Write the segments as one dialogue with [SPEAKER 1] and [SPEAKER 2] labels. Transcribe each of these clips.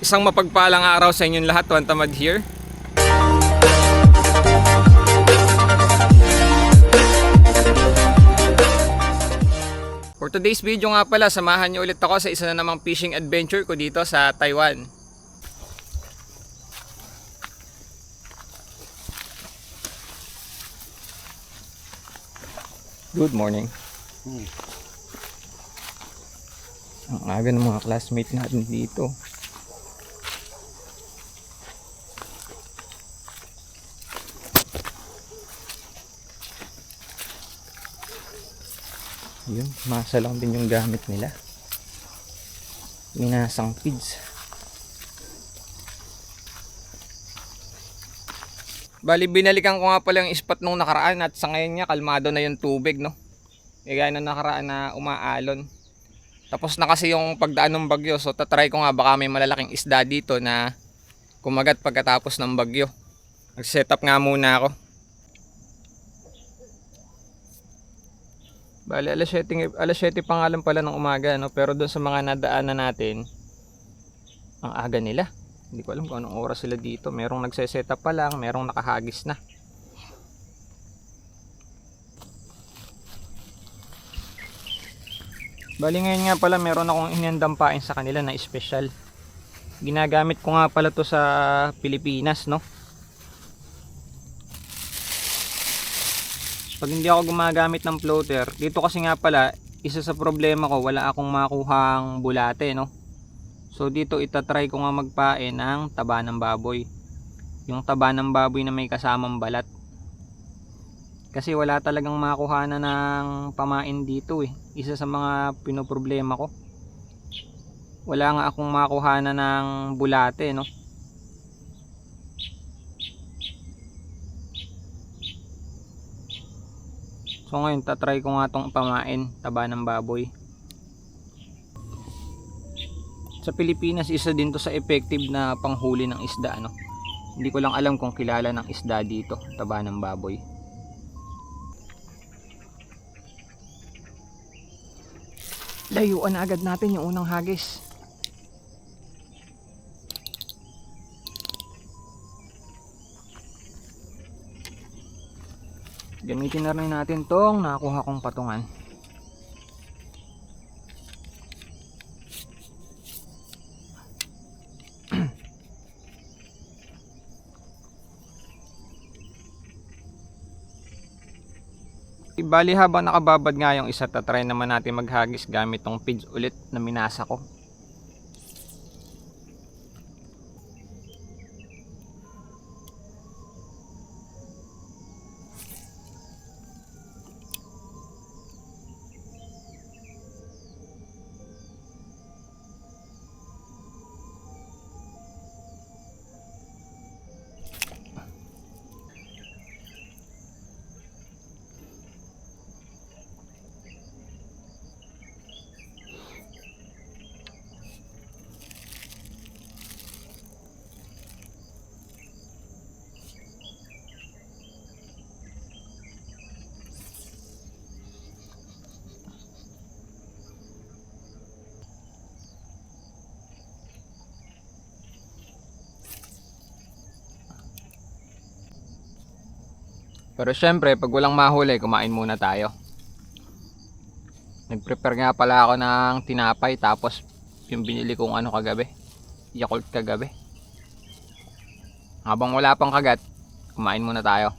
[SPEAKER 1] Isang mapagpalang araw sa inyong lahat, Juan Tamad here. For today's video nga pala, samahan niyo ulit ako sa isa na namang fishing adventure ko dito sa Taiwan. Good morning. Ang aga ng mga classmate natin dito. Yun, masa lang din yung gamit nila. Minasang feeds. Bali, binalikan ko nga pala yung spot nung nakaraan at sa ngayon nga kalmado na yung tubig, no? Gaya nung nakaraan na umaalon. Tapos na kasi yung pagdaan ng bagyo, so tatry ko nga baka may malalaking isda dito na kumagat pagkatapos ng bagyo. Mag-setup nga muna ako. Bali, alas 7 pa nga lang pala ng umaga, no? Pero doon sa mga nadaanan natin, ang aga nila. Hindi ko alam kung anong oras sila dito. Merong nagse-setup pa lang, merong nakahagis na. Bali, ngayon nga pala meron akong iniandampain sa kanila na special. Ginagamit ko nga pala to sa Pilipinas, no? Pag hindi ako gumagamit ng floater, dito kasi nga pala, isa sa problema ko, wala akong makuhang bulate, no? So dito itatry ko nga magpain ng taba ng baboy. Yung taba ng baboy na may kasamang balat. Kasi wala talagang makuhanan ng pamain dito eh. Isa sa mga pinoproblema ko. Wala nga akong makuhanan ng bulate, no? So ngayon tatry ko nga tong pamain, taba ng baboy. Sa Pilipinas isa din to sa effective na panghuli ng isda, no? Hindi ko lang alam kung kilala ng isda dito, taba ng baboy. Layuan na agad natin yung unang hagis. Gamitin na rin natin tong nakuha kong patungan. Bali, habang nakababad nga yung isa, tatry naman natin maghagis gamit tong feeds ulit na minasa ko. Pero syempre, pag walang mahuli, kumain muna tayo. Nag-prepare nga pala ako ng tinapay, tapos yung binili kong ano kagabi, Yakult kagabi. Habang wala pang kagat, kumain muna tayo.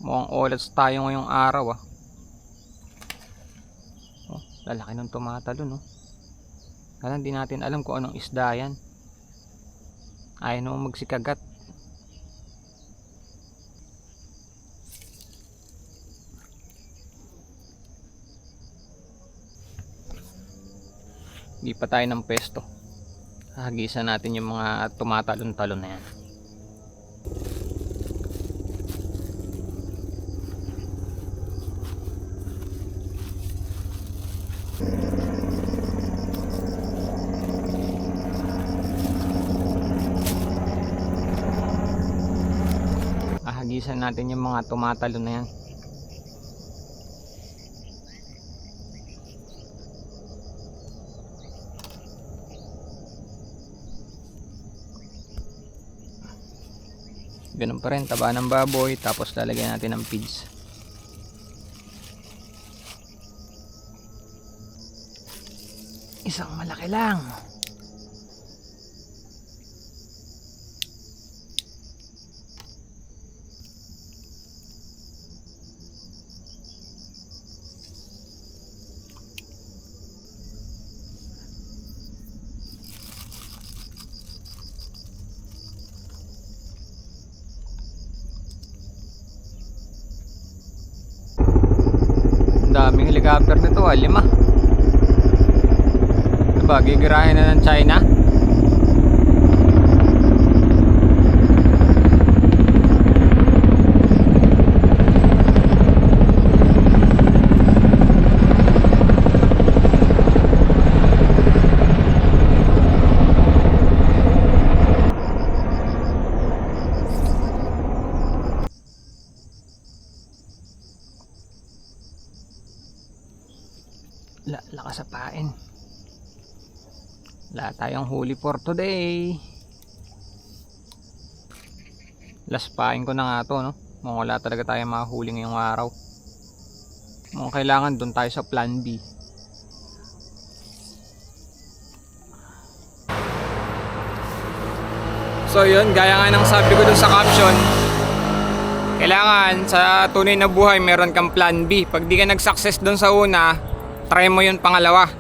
[SPEAKER 1] Mukhang olats tayo ngayong araw, ah. Oh, lalaki ng tumatalo, no? Kaya hindi natin alam kung anong isda yan. Ayaw naman magsikagat. Hindi pa tayo ng pesto. Hagisan natin yung mga tumatalon-talon na yan. Hagisan natin yung mga tumatalo na yan. Ganun pa rin, taba ng baboy, tapos lalagyan natin ng feeds. Isang malaki lang. Daming helicopter nito, 5. Diba, gigirahin na ng China. Lakas sa pain. Wala tayong huli for today. Last pain ko na nga to, no? Mukhang wala talaga tayong mahuli ngayong araw. Mukhang kailangan doon tayo sa plan B. So yun, gaya nga ng sabi ko doon sa caption, kailangan sa tunay na buhay meron kang plan B. Pag di ka nag-success doon sa una, try mo yung pangalawa.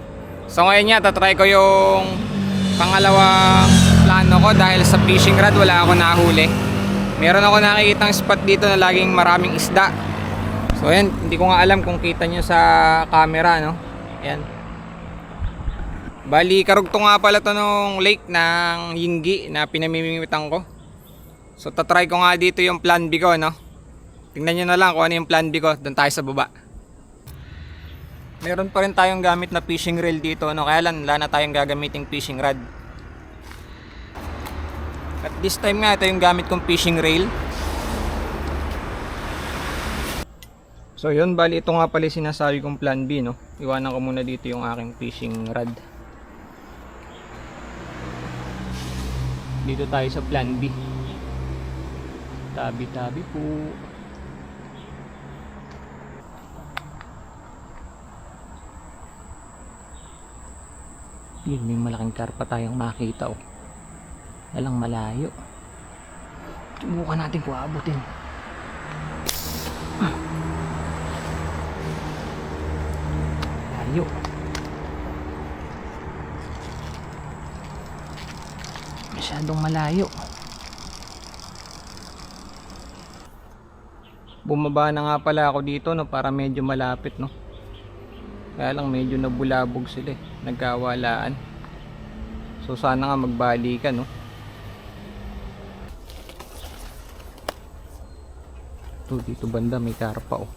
[SPEAKER 1] So ngayon nga, tatry ko yung pangalawang plano ko dahil sa fishing rod wala ako nahuli. Meron ako nakikitang spot dito na laging maraming isda. So ayan, hindi ko nga alam kung kita nyo sa camera, no? Ayan. Bali, karugto nga pala to nung lake ng Yinggi na pinamimimitan ko. So tatry ko nga dito yung plan B ko, no? Tingnan nyo na lang kung ano yung plan B ko. Doon tayo sa baba. Meron pa rin tayong gamit na fishing reel dito, no? Kaya lang wala na tayong gagamiting fishing rod. At this time nga, ito yung gamit kong fishing reel. So yun, bali ito nga pala sinasabi kong plan B, no? Iwanan ko muna dito yung aking fishing rod. Dito tayo sa plan B. Tabi-tabi po. Yun, may malaking karpa tayong makita, oh. Walang malayo. Subukan natin kung aabutin. Malayo. Masyadong malayo. Bumaba na nga pala ako dito, no, para medyo malapit, no. Kaya lang medyo nabulabog sila, nagkawalaan. So sana nga magbalikan, no. Ito, dito banda may karpa, oh.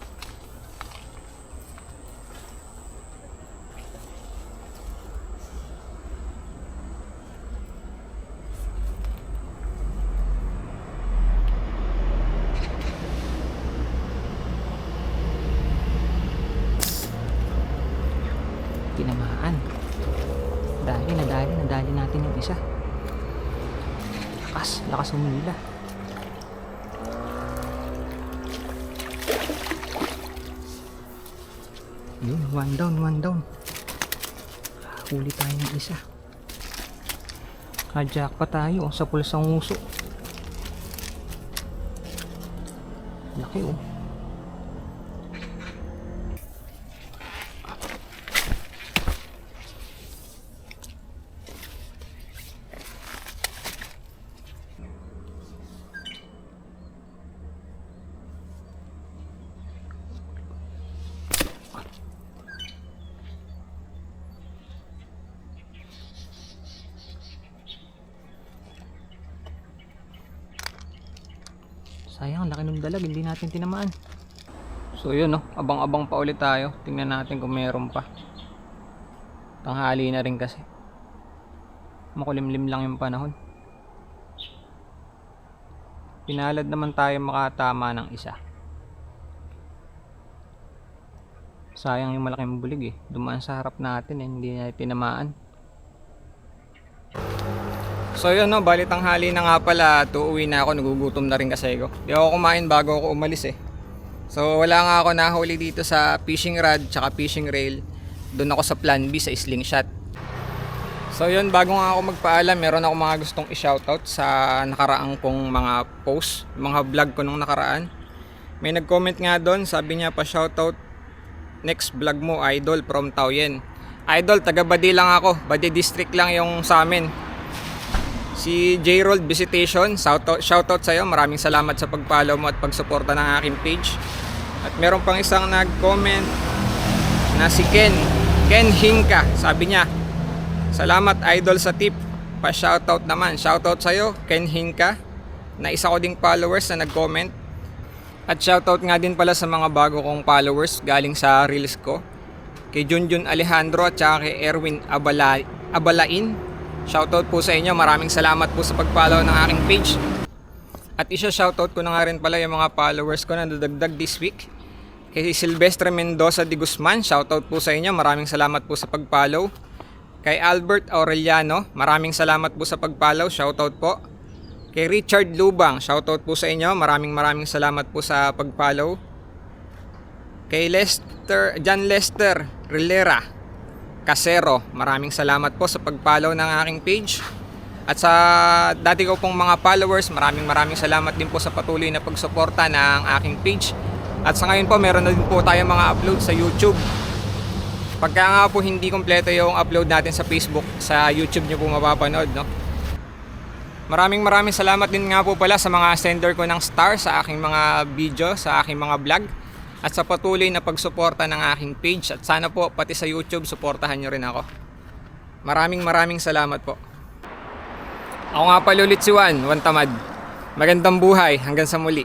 [SPEAKER 1] Tinamaan. Nadali natin yung isa. Lakas umila. Yun, one down. Huli tayo ng isa. Kajak pa tayo sa pulsang uso. Laki, oh. Sayang, laki ng dalag, hindi natin tinamaan. So yun, no, abang-abang pa ulit tayo. Tingnan natin kung meron pa. Tanghali na rin kasi. Makulimlim lang yung panahon. Pinalad naman tayo makatama ng isa. Sayang yung malaking bulig, eh. Dumaan sa harap natin, eh. Hindi natin tinamaan. So yun no, bali tanghali na nga pala, uuwi na ako, nagugutom na rin kasi ako. Di ako kumain bago ako umalis eh. So wala nga ako nahuli dito sa fishing rod tsaka fishing rail. Doon ako sa plan B sa slingshot. So yun, bago nga ako magpaalam, meron ako mga gustong i-shoutout sa nakaraang kong mga post, mga vlog ko nung nakaraan. May nag-comment nga doon, sabi niya pa shoutout next vlog mo idol from Taoyen. Idol, taga Badi lang ako, Badi district lang yung sa amin. Si J-Rold Visitation, shoutout sa'yo, maraming salamat sa pag-follow mo at pagsuporta ng aking page. At meron pang isang nag-comment na si Ken Hinka, sabi niya, salamat idol sa tip, pa-shoutout naman. Shoutout sa'yo, Ken Hinka, na isa ko ding followers na nag-comment. At shoutout nga din pala sa mga bago kong followers galing sa reels ko, kay Junjun Alejandro at saka kay Erwin Abalain. Shoutout po sa inyo, maraming salamat po sa pag-follow ng aking page. At isa-shoutout ko na nga rin pala yung mga followers ko na nadagdag this week. Kay Silvestre Mendoza de Guzman, shoutout po sa inyo, maraming salamat po sa pag-follow. Kay Albert Aureliano, maraming salamat po sa pag-follow, shoutout po. Kay Richard Lubang, shoutout po sa inyo, maraming salamat po sa pag-follow. Kay John Lester Rilera Casero, maraming salamat po sa pag-follow ng aking page. At sa dati ko pong mga followers, maraming salamat din po sa patuloy na pagsuporta ng aking page. At sa ngayon po, meron na din po tayo mga upload sa YouTube. Pagka nga po hindi kompleto yung upload natin sa Facebook, sa YouTube nyo po mapapanood, no? Maraming salamat din nga po pala sa mga sender ko ng star sa aking mga video, sa aking mga vlog. At sa patuloy na pagsuporta ng aking page. At sana po, pati sa YouTube, suportahan nyo rin ako. Maraming salamat po. Ako nga pala ulit si Juan Tamad. Magandang buhay, hanggang sa muli.